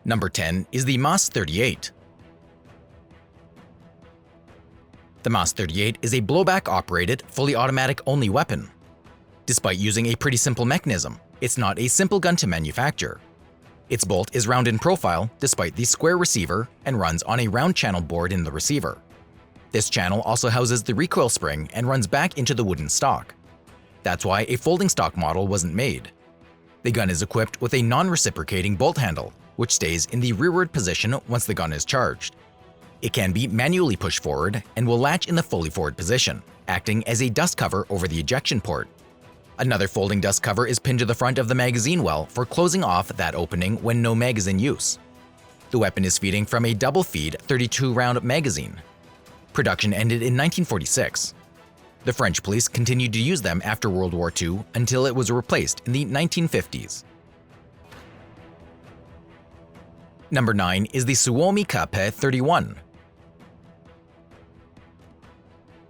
Number 10 is the MAS-38. The MAS-38 is a blowback-operated, fully automatic-only weapon. Despite using a pretty simple mechanism, it's not a simple gun to manufacture. Its bolt is round in profile despite the square receiver and runs on a round channel board in the receiver. This channel also houses the recoil spring and runs back into the wooden stock. That's why a folding stock model wasn't made. The gun is equipped with a non-reciprocating bolt handle, which stays in the rearward position once the gun is charged. It can be manually pushed forward and will latch in the fully forward position, acting as a dust cover over the ejection port. Another folding dust cover is pinned to the front of the magazine well for closing off that opening when no mag is in use. The weapon is feeding from a double-feed 32-round magazine. Production ended in 1946. The French police continued to use them after World War II until it was replaced in the 1950s. Number 9 is the Suomi KP 31.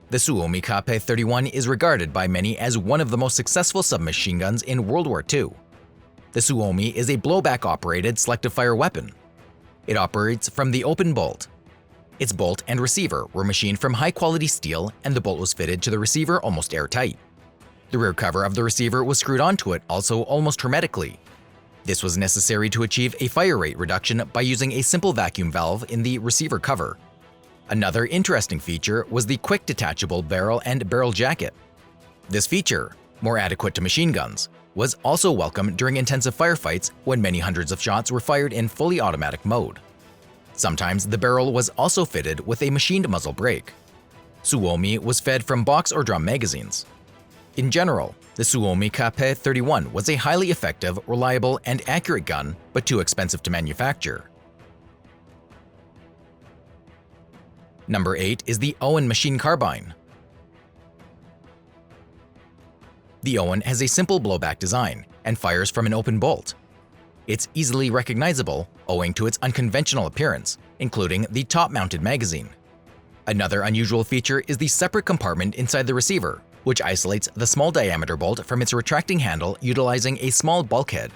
The Suomi KP 31 is regarded by many as one of the most successful submachine guns in World War II. The Suomi is a blowback-operated selective-fire weapon. It operates from the open bolt. Its bolt and receiver were machined from high-quality steel, and the bolt was fitted to the receiver almost airtight. The rear cover of the receiver was screwed onto it also almost hermetically. This was necessary to achieve a fire rate reduction by using a simple vacuum valve in the receiver cover. Another interesting feature was the quick detachable barrel and barrel jacket. This feature, more adequate to machine guns, was also welcome during intensive firefights when many hundreds of shots were fired in fully automatic mode. Sometimes the barrel was also fitted with a machined muzzle brake. Suomi was fed from box or drum magazines. In general, the Suomi KP 31 was a highly effective, reliable, and accurate gun, but too expensive to manufacture. Number 8 is the Owen machine carbine. The Owen has a simple blowback design and fires from an open bolt. It's easily recognizable owing to its unconventional appearance, including the top-mounted magazine. Another unusual feature is the separate compartment inside the receiver, which isolates the small diameter bolt from its retracting handle utilizing a small bulkhead.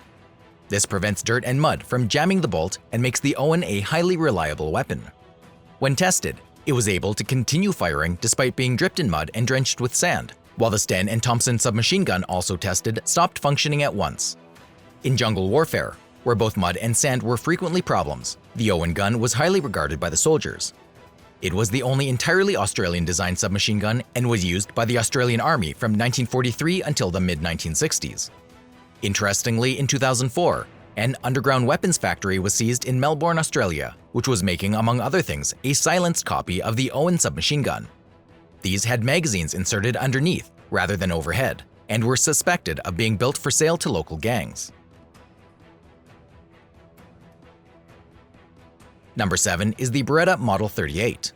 This prevents dirt and mud from jamming the bolt and makes the Owen a highly reliable weapon. When tested, it was able to continue firing despite being dripped in mud and drenched with sand, while the Sten and Thompson submachine gun also tested stopped functioning at once. In jungle warfare, where both mud and sand were frequently problems, the Owen gun was highly regarded by the soldiers. It was the only entirely Australian-designed submachine gun and was used by the Australian Army from 1943 until the mid-1960s. Interestingly, in 2004, an underground weapons factory was seized in Melbourne, Australia, which was making, among other things, a silenced copy of the Owen submachine gun. These had magazines inserted underneath rather than overhead, and were suspected of being built for sale to local gangs. Number 7 is the Beretta Model 38.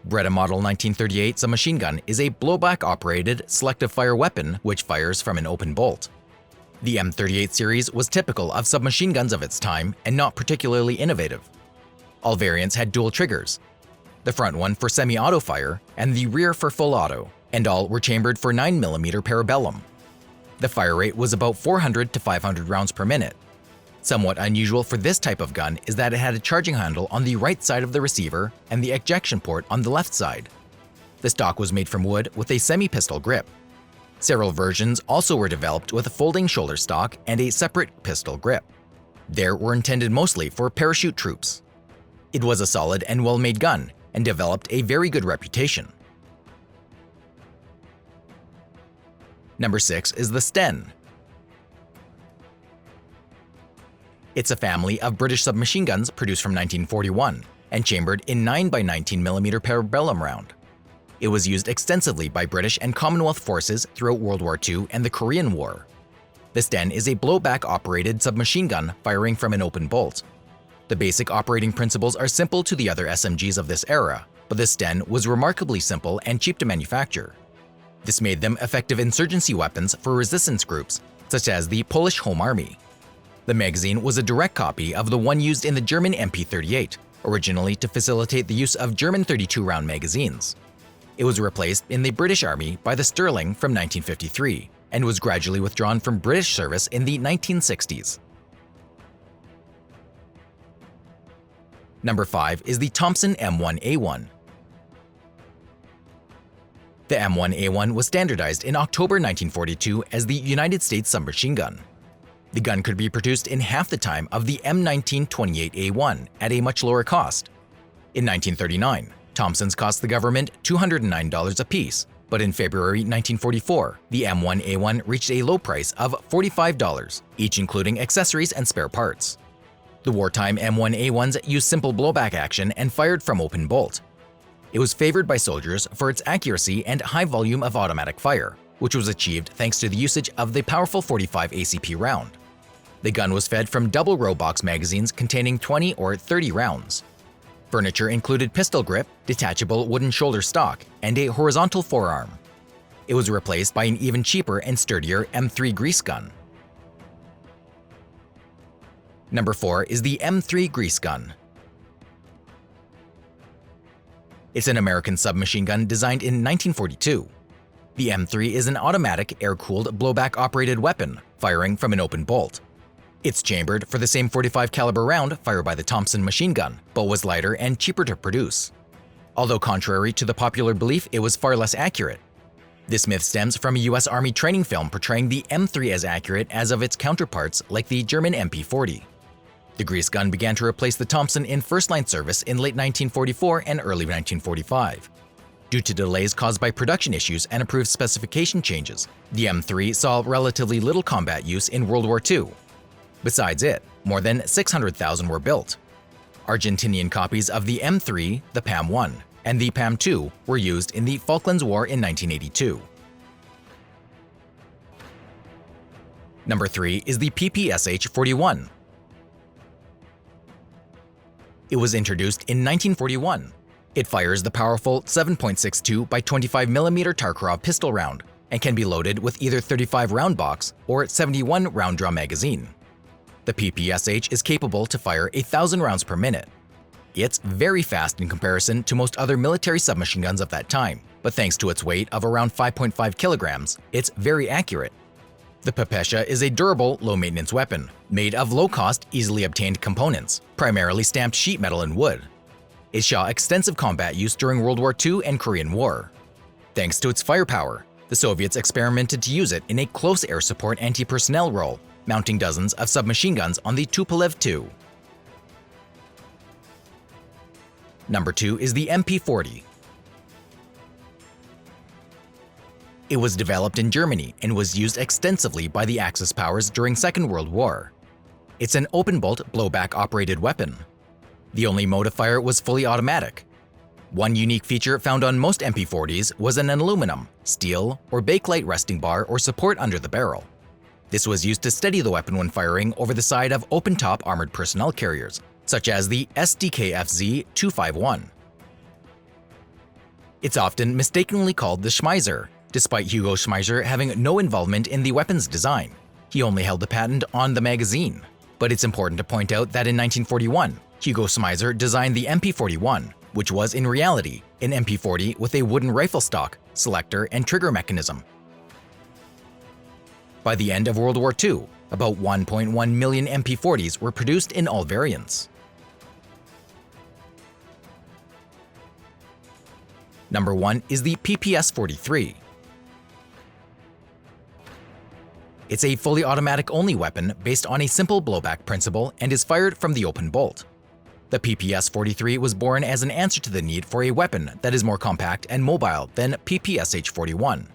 Beretta Model 1938 submachine gun is a blowback-operated, selective-fire weapon which fires from an open bolt. The M38 series was typical of submachine guns of its time and not particularly innovative. All variants had dual triggers, the front one for semi-auto fire and the rear for full auto, and all were chambered for 9mm parabellum. The fire rate was about 400 to 500 rounds per minute. Somewhat unusual for this type of gun is that it had a charging handle on the right side of the receiver and the ejection port on the left side. The stock was made from wood with a semi-pistol grip. Several versions also were developed with a folding shoulder stock and a separate pistol grip. They were intended mostly for parachute troops. It was a solid and well-made gun and developed a very good reputation. Number 6 is the Sten. It's a family of British submachine guns produced from 1941 and chambered in 9x19mm parabellum round. It was used extensively by British and Commonwealth forces throughout World War II and the Korean War. The Sten is a blowback-operated submachine gun firing from an open bolt. The basic operating principles are simple to the other SMGs of this era, but the Sten was remarkably simple and cheap to manufacture. This made them effective insurgency weapons for resistance groups, such as the Polish Home Army. The magazine was a direct copy of the one used in the German MP38, originally to facilitate the use of German 32-round magazines. It was replaced in the British Army by the Sterling from 1953, and was gradually withdrawn from British service in the 1960s. Number 5 is the Thompson M1A1. The M1A1 was standardized in October 1942 as the United States submachine gun. The gun could be produced in half the time of the M1928A1 at a much lower cost. In 1939, Thompsons cost the government $209 apiece, but in February 1944, the M1A1 reached a low price of $45, each including accessories and spare parts. The wartime M1A1s used simple blowback action and fired from open bolt. It was favored by soldiers for its accuracy and high volume of automatic fire, which was achieved thanks to the usage of the powerful 45 ACP round. The gun was fed from double-row box magazines containing 20 or 30 rounds. Furniture included pistol grip, detachable wooden shoulder stock, and a horizontal forearm. It was replaced by an even cheaper and sturdier M3 grease gun. Number 4 is the M3 grease gun. It's an American submachine gun designed in 1942. The M3 is an automatic air-cooled blowback-operated weapon firing from an open bolt. It's chambered for the same .45 caliber round fired by the Thompson machine gun, but was lighter and cheaper to produce. Although contrary to the popular belief, it was far less accurate. This myth stems from a US Army training film portraying the M3 as accurate as of its counterparts like the German MP40. The grease gun began to replace the Thompson in first-line service in late 1944 and early 1945. Due to delays caused by production issues and approved specification changes, the M3 saw relatively little combat use in World War II. Besides it, more than 600,000 were built. Argentinian copies of the M3, the PAM-1, and the PAM-2 were used in the Falklands War in 1982. Number 3 is the PPSH-41. It was introduced in 1941. It fires the powerful 7.62 by 25mm Tarkov pistol round and can be loaded with either 35 round box or 71 round drum magazine. The PPSH is capable to fire 1,000 rounds per minute. It's very fast in comparison to most other military submachine guns of that time, but thanks to its weight of around 5.5 kilograms, it's very accurate. The Pepesha is a durable, low-maintenance weapon, made of low-cost, easily obtained components, primarily stamped sheet metal and wood. It saw extensive combat use during World War II and Korean War. Thanks to its firepower, the Soviets experimented to use it in a close air support anti-personnel role, mounting dozens of submachine guns on the Tupolev II. Number 2 is the MP40. It was developed in Germany and was used extensively by the Axis powers during Second World War. It's an open-bolt blowback-operated weapon. The only mode of fire was fully automatic. One unique feature found on most MP40s was an aluminum, steel, or bakelite resting bar or support under the barrel. This was used to steady the weapon when firing over the side of open-top armored personnel carriers, such as the SDKFZ-251. It's often mistakenly called the Schmeiser, despite Hugo Schmeiser having no involvement in the weapon's design. He only held the patent on the magazine. But it's important to point out that in 1941, Hugo Schmeiser designed the MP41, which was in reality an MP40 with a wooden rifle stock, selector, and trigger mechanism. By the end of World War II, about 1.1 million MP40s were produced in all variants. Number 1 is the PPS-43. It's a fully automatic-only weapon based on a simple blowback principle and is fired from the open bolt. The PPS-43 was born as an answer to the need for a weapon that is more compact and mobile than PPSH-41.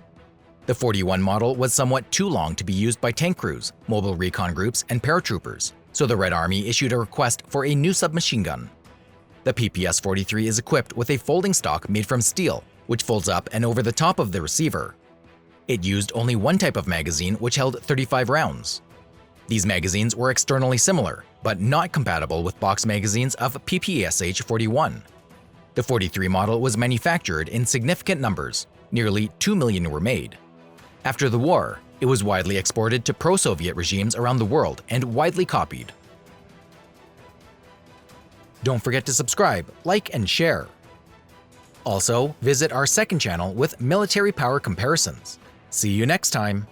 The 41 model was somewhat too long to be used by tank crews, mobile recon groups, and paratroopers, so the Red Army issued a request for a new submachine gun. The PPS-43 is equipped with a folding stock made from steel, which folds up and over the top of the receiver. It used only one type of magazine, which held 35 rounds. These magazines were externally similar, but not compatible with box magazines of PPSH-41. The 43 model was manufactured in significant numbers, nearly 2 million were made. After the war, it was widely exported to pro-Soviet regimes around the world and widely copied. Don't forget to subscribe, like, and share. Also, visit our second channel with military power comparisons. See you next time!